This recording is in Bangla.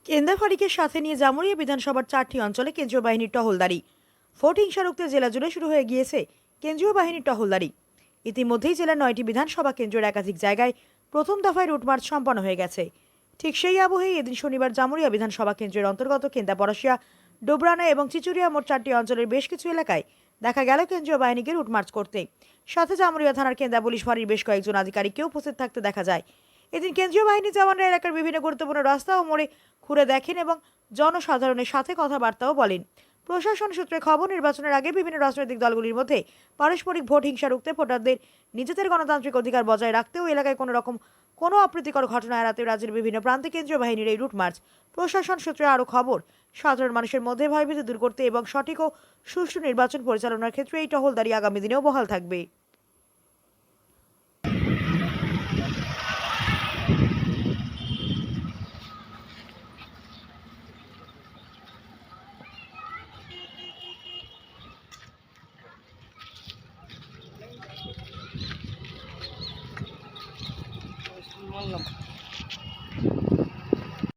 কেন্দা ফাঁড়িকে সাথে নিয়ে জামুরিয়া বিধানসভার 4টি অঞ্চলে কেন্দ্রীয় বাহিনীর টহলদারি। ভোট হিংসা রুখতে জেলা জুড়ে শুরু হয়ে গিয়েছে কেন্দ্রীয় বাহিনীর টহলদারি। ইতিমধ্যেই জেলার 9টি বিধানসভা কেন্দ্রের একাধিক জায়গায় প্রথম দফায় রুটমার্চ সম্পন্ন হয়ে গেছে। ঠিক সেই আবহেই এদিন শনিবার জামুরিয়া বিধানসভা কেন্দ্রের অন্তর্গত কেন্দা পরশিয়া, ডোবরানা এবং চিচুরিয়া মোট 4টি অঞ্চলের বেশ কিছু এলাকায় দেখা গেল কেন্দ্রীয় বাহিনীকে রুটমার্চ করতে। সাথে জামুরিয়া থানার কেন্দা পুলিশ ফাঁড়ির বেশ কয়েকজন আধিকারিককেও উপস্থিত থাকতে দেখা যায়। এদিন কেন্দ্রীয় বাহিনী জওয়ানরা এলাকার বিভিন্ন গুরুত্বপূর্ণ রাস্তা ও মোড়ে ঘুরে দেখেন এবং জনসাধারণের সাথে কথাবার্তাও বলেন। প্রশাসন সূত্রে খবর, নির্বাচনের আগে বিভিন্ন রাজনৈতিক দলগুলির মধ্যে পারস্পরিক ভোট হিংসা রুখতে, ভোটারদের নিজেদের গণতান্ত্রিক অধিকার বজায় রাখতেও এলাকায় কোনো অপ্রীতিকর ঘটনা এড়াতে রাজ্যের বিভিন্ন প্রান্তে কেন্দ্রীয় বাহিনীর এই রুট মার্চ। প্রশাসন সূত্রে আরও খবর, সাধারণ মানুষের মধ্যে ভয়ভীতি দূর করতে এবং সঠিক ও সুষ্ঠু নির্বাচন পরিচালনার ক্ষেত্রে এই টহলদারি আগামী দিনেও বহাল থাকবে। মানলাম।